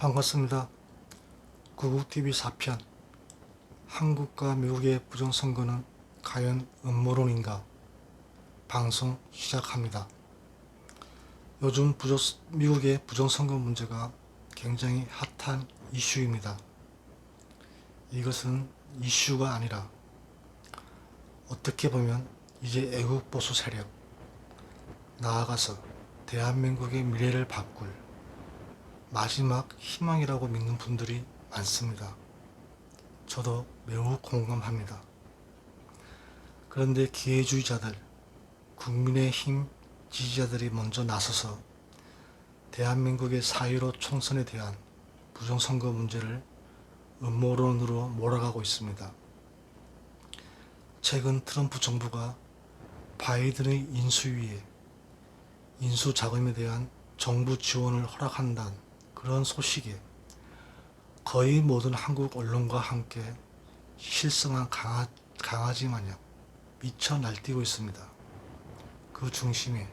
반갑습니다. 구국TV 4편 한국과 미국의 부정선거는 과연 음모론인가? 방송 시작합니다. 요즘 미국의 부정선거 문제가 굉장히 핫한 이슈입니다. 이것은 이슈가 아니라 어떻게 보면 이제 애국 보수 세력, 나아가서 대한민국의 미래를 바꿀 마지막 희망이라고 믿는 분들이 많습니다. 저도 매우 공감합니다. 그런데 기회주의자들, 국민의힘 지지자들이 먼저 나서서 대한민국의 4.15 총선에 대한 부정선거 문제를 음모론으로 몰아가고 있습니다. 최근 트럼프 정부가 바이든의 인수위에 인수자금에 대한 정부 지원을 허락한다는 그런 소식에 거의 모든 한국 언론과 함께 실성한 강아지 마냥 미쳐 날뛰고 있습니다. 그 중심에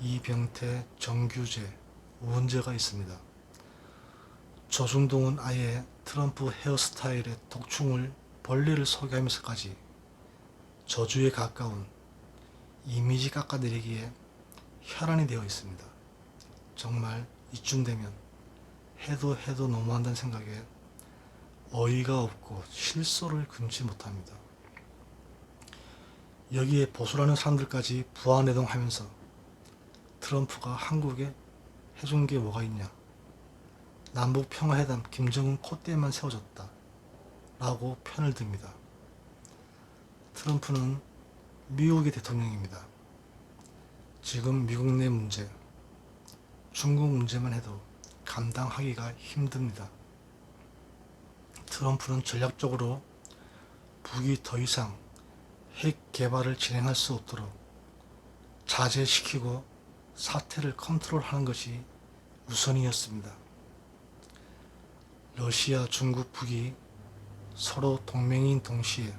이병태, 정규재, 우원재가 있습니다. 조중동은 아예 트럼프 헤어스타일의 독충을 벌레를 소개하면서까지 저주에 가까운 이미지 깎아내리기에 혈안이 되어 있습니다. 정말 이쯤 되면 해도 너무한다는 생각에 어이가 없고 실소를 금치 못합니다. 여기에 보수라는 사람들까지 부안해동하면서 트럼프가 한국에 해준 게 뭐가 있냐, 남북평화회담 김정은 콧대만 세워졌다 라고 편을 듭니다. 트럼프는 미국의 대통령입니다. 지금 미국 내 문제, 중국 문제만 해도 감당하기가 힘듭니다. 트럼프는 전략적으로 북이 더 이상 핵 개발을 진행할 수 없도록 자제시키고 사태를 컨트롤하는 것이 우선이었습니다. 러시아, 중국, 북이 서로 동맹인 동시에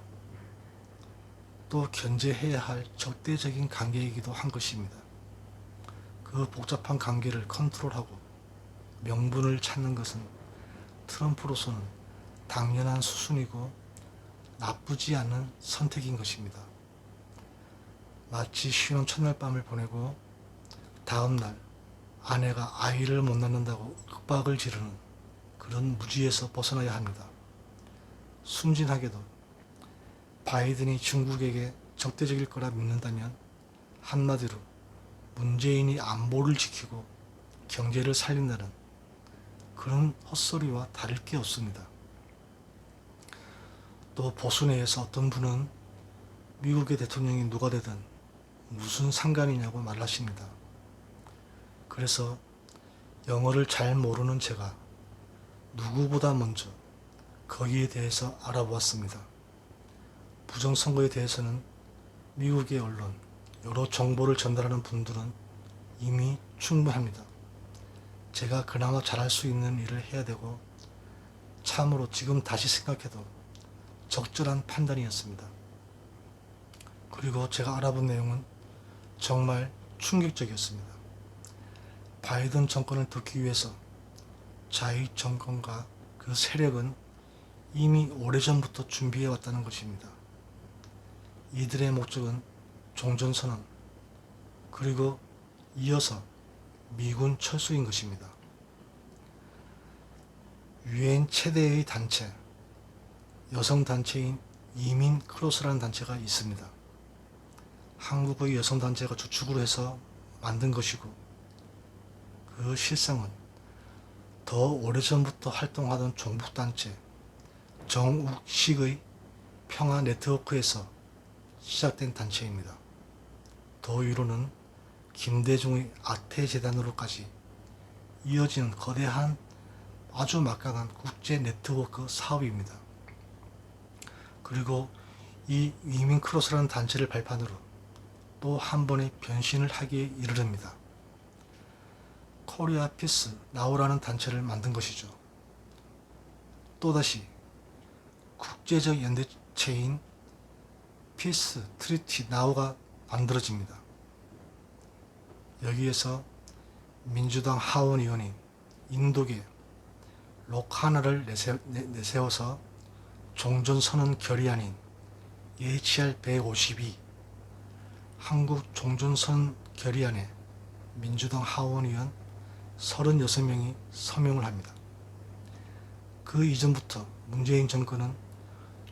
또 견제해야 할 적대적인 관계이기도 한 것입니다. 그 복잡한 관계를 컨트롤하고 명분을 찾는 것은 트럼프로서는 당연한 수순이고 나쁘지 않은 선택인 것입니다. 마치 신혼 첫날 밤을 보내고 다음날 아내가 아이를 못 낳는다고 윽박을 지르는 그런 무지에서 벗어나야 합니다. 순진하게도 바이든이 중국에게 적대적일 거라 믿는다면 한마디로 문재인이 안보를 지키고 경제를 살린다는 그런 헛소리와 다를 게 없습니다. 또 보수 내에서 어떤 분은 미국의 대통령이 누가 되든 무슨 상관이냐고 말하십니다. 그래서 영어를 잘 모르는 제가 누구보다 먼저 거기에 대해서 알아보았습니다. 부정선거에 대해서는 미국의 언론, 여러 정보를 전달하는 분들은 이미 충분합니다. 제가 그나마 잘할 수 있는 일을 해야 되고 참으로 지금 다시 생각해도 적절한 판단이었습니다. 그리고 제가 알아본 내용은 정말 충격적이었습니다. 바이든 정권을 뚫기 위해서 자위 정권과 그 세력은 이미 오래전부터 준비해왔다는 것입니다. 이들의 목적은 종전선언, 그리고 이어서 미군 철수인 것입니다. 유엔 최대의 단체, 여성단체인 이민 크로스라는 단체가 있습니다. 한국의 여성단체가 주축으로 해서 만든 것이고 그 실상은 더 오래전부터 활동하던 종북단체 정욱식의 평화 네트워크에서 시작된 단체입니다. 더 위로는 김대중의 아태재단으로까지 이어지는 거대한 아주 막강한 국제 네트워크 사업입니다. 그리고 이 위민크로스라는 단체를 발판으로 또 한 번의 변신을 하기에 이르릅니다. 코리아 피스 나우라는 단체를 만든 것이죠. 또다시 국제적 연대체인 피스 트리티 나우가 만들어집니다. 여기에서 민주당 하원 의원인 인도계 록 하나를 내세워서 종전선언 결의안인 HR 152 한국 종전선언 결의안에 민주당 하원의원 36명이 서명을 합니다. 그 이전부터 문재인 정권은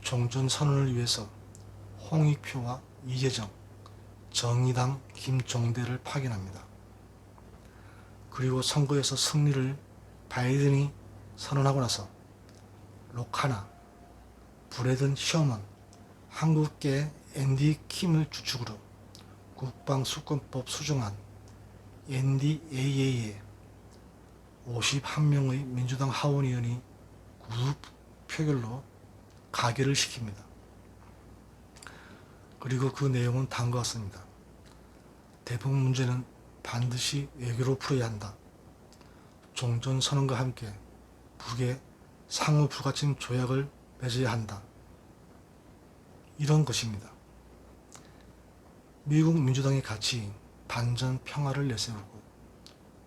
종전선언을 위해서 홍익표와 이재정, 정의당 김종대를 파견합니다. 그리고 선거에서 승리를 바이든이 선언하고 나서 록하나, 브래든 셔먼, 한국계 앤디 킴을 주축으로 국방수권법 수정안 NDAA에 51명의 민주당 하원의원이 구두 표결로 가결을 시킵니다. 그리고 그 내용은 다음과 같습니다. 대북 문제는 반드시 외교로 풀어야 한다. 종전선언과 함께 북의 상호 불가침 조약을 맺어야 한다. 이런 것입니다. 미국 민주당의 가치인 반전 평화를 내세우고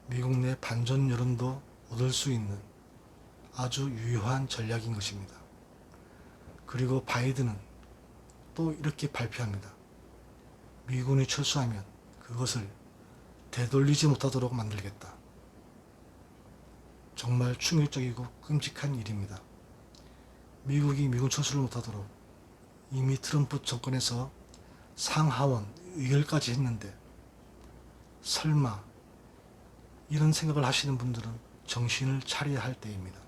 미국 내 반전 여론도 얻을 수 있는 아주 유효한 전략인 것입니다. 그리고 바이든은 또 이렇게 발표합니다. 미군이 철수하면 그것을 되돌리지 못하도록 만들겠다. 정말 충격적이고 끔찍한 일입니다. 미국이 미군 철수를 못하도록 이미 트럼프 정권에서 상하원 의결까지 했는데 설마 이런 생각을 하시는 분들은 정신을 차려야 할 때입니다.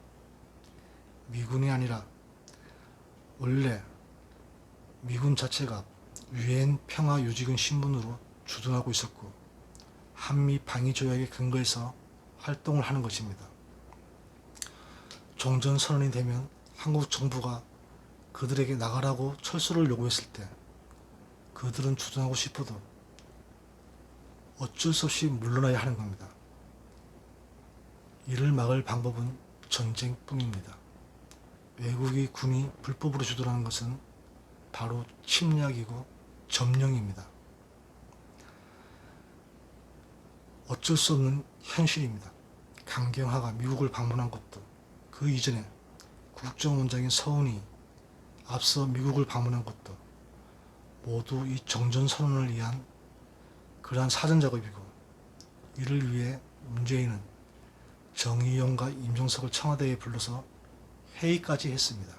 미군이 아니라 원래 미군 자체가 유엔 평화유지군 신분으로 주둔하고 있었고 한미 방위조약에 근거해서 활동을 하는 것입니다. 종전선언이 되면 한국 정부가 그들에게 나가라고 철수를 요구했을 때 그들은 주둔하고 싶어도 어쩔 수 없이 물러나야 하는 겁니다. 이를 막을 방법은 전쟁뿐입니다. 외국의 군이 불법으로 주둔하는 것은 바로 침략이고 점령입니다. 어쩔 수 없는 현실입니다. 강경화가 미국을 방문한 것도 그 이전에 국정원장인 서훈이 앞서 미국을 방문한 것도 모두 이 종전선언을 위한 그러한 사전작업이고 이를 위해 문재인은 정의용과 임종석을 청와대에 불러서 회의까지 했습니다.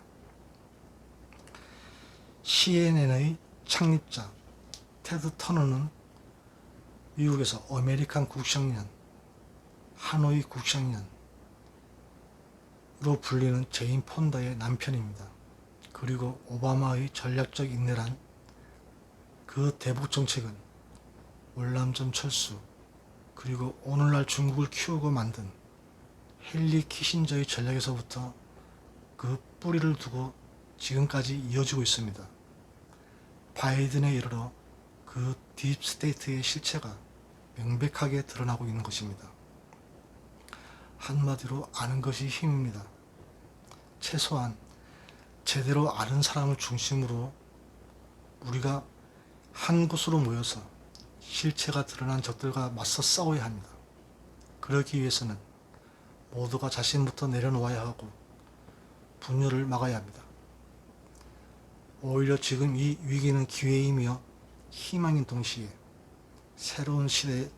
CNN의 창립자 테드 터너는 미국에서 아메리칸 국장년, 하노이 국장년으로 불리는 제인 폰다의 남편입니다. 그리고 오바마의 전략적 인내란 그 대북 정책은 월남전 철수 그리고 오늘날 중국을 키우고 만든 헨리 키신저의 전략에서부터 그 뿌리를 두고 지금까지 이어지고 있습니다. 바이든에 이르러 그 딥스테이트의 실체가 명백하게 드러나고 있는 것입니다. 한마디로 아는 것이 힘입니다. 최소한 제대로 아는 사람을 중심으로 우리가 한 곳으로 모여서 실체가 드러난 적들과 맞서 싸워야 합니다. 그러기 위해서는 모두가 자신부터 내려놓아야 하고 분열을 막아야 합니다. 오히려 지금 이 위기는 기회이며 희망인 동시에 새로운 시대의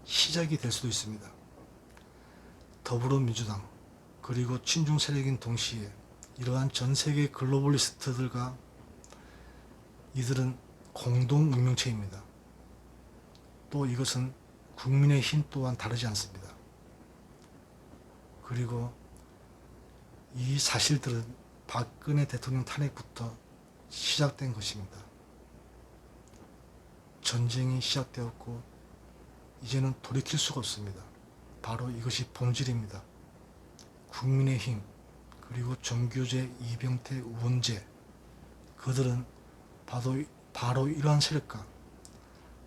시작이 될 수도 있습니다. 더불어민주당 그리고 친중 세력인 동시에 이러한 전 세계 글로벌리스트들과 이들은 공동 운명체입니다. 또 이것은 국민의힘 또한 다르지 않습니다. 그리고 이 사실들은 박근혜 대통령 탄핵부터 시작된 것입니다. 전쟁이 시작되었고 이제는 돌이킬 수가 없습니다. 바로 이것이 본질입니다. 국민의힘 그리고 정규재, 이병태, 우원재 그들은 바로 이러한 세력과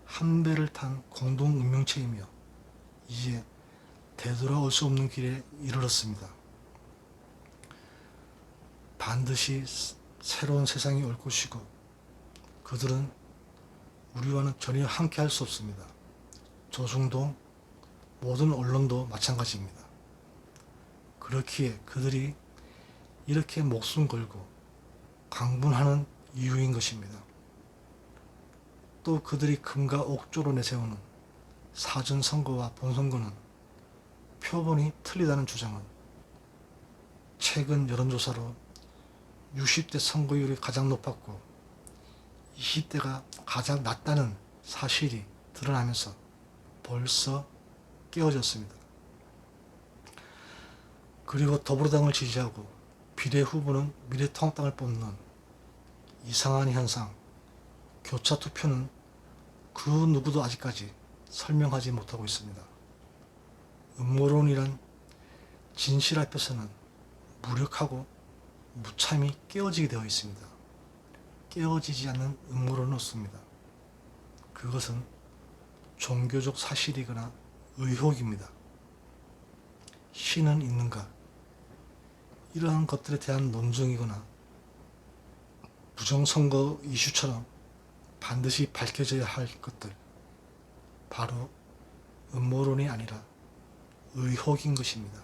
한 배를 탄 공동 운명체이며 이제 되돌아올 수 없는 길에 이르렀습니다. 반드시 새로운 세상이 올 것이고 그들은 우리와는 전혀 함께할 수 없습니다. 조중동 모든 언론도 마찬가지입니다. 그렇기에 그들이 이렇게 목숨 걸고 강분하는 이유인 것입니다. 또 그들이 금과 옥조로 내세우는 사전선거와 본선거는 표본이 틀리다는 주장은 최근 여론조사로 60대 선거율이 가장 높았고 20대가 가장 낮다는 사실이 드러나면서 벌써 깨어졌습니다. 그리고 더불어당을 지지하고 비례 후보는 미래통합당을 뽑는 이상한 현상, 교차 투표는 그 누구도 아직까지 설명하지 못하고 있습니다. 음모론이란 진실 앞에서는 무력하고 무참히 깨어지게 되어 있습니다. 깨어지지 않는 음모론은 없습니다. 그것은 종교적 사실이거나 의혹입니다. 신은 있는가? 이러한 것들에 대한 논증이거나 부정선거 이슈처럼 반드시 밝혀져야 할 것들, 바로 음모론이 아니라 의혹인 것입니다.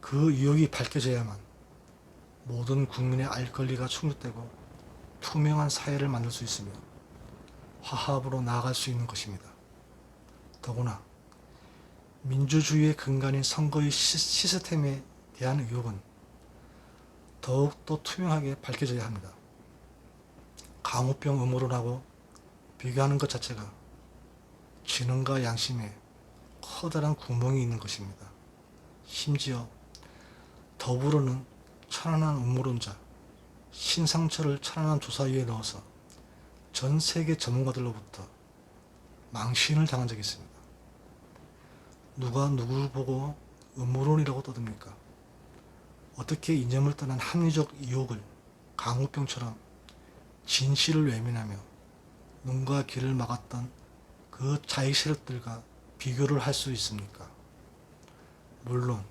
그 의혹이 밝혀져야만 모든 국민의 알 권리가 충족되고 투명한 사회를 만들 수 있으며 화합으로 나아갈 수 있는 것입니다. 더구나 민주주의의 근간인 선거의 시스템에 대한 의혹은 더욱더 투명하게 밝혀져야 합니다. 강우병 음모론하고 비교하는 것 자체가 지능과 양심에 커다란 구멍이 있는 것입니다. 심지어 더불어는 천안한 음모론자 신상철을 천안한 조사위에 넣어서 전 세계 전문가들로부터 망신을 당한 적이 있습니다. 누가 누구를 보고 음모론이라고 떠듭니까? 어떻게 이념을 떠난 합리적 의혹을 강우병처럼 진실을 외면하며 눈과 귀를 막았던 그 자익 세력들과 비교를 할 수 있습니까? 물론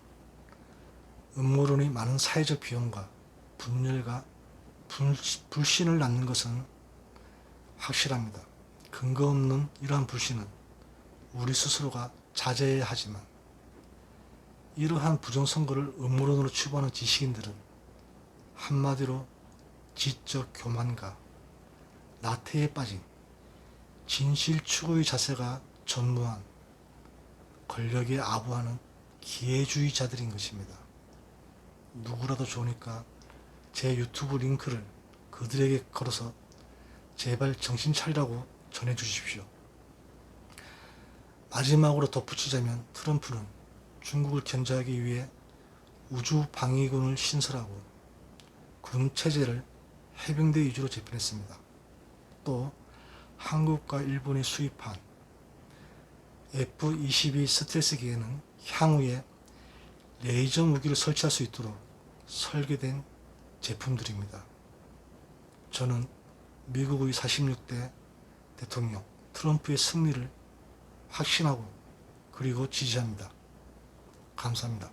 음모론이 많은 사회적 비용과 분열과 불신을 낳는 것은 확실합니다. 근거 없는 이러한 불신은 우리 스스로가 자제해야 하지만 이러한 부정선거를 음모론으로 추구하는 지식인들은 한마디로 지적 교만과 나태에 빠진 진실 추구의 자세가 전무한 권력에 아부하는 기회주의자들인 것입니다. 누구라도 좋으니까 제 유튜브 링크를 그들에게 걸어서 제발 정신 차리라고 전해주십시오. 마지막으로 덧붙이자면 트럼프는 중국을 견제하기 위해 우주 방위군을 신설하고 군 체제를 해병대 위주로 재편했습니다. 또 한국과 일본이 수입한 F-22 스텔스기에는 향후에 레이저 무기를 설치할 수 있도록 설계된 제품들입니다. 저는 미국의 46대 대통령 트럼프의 승리를 확신하고 그리고 지지합니다. 감사합니다.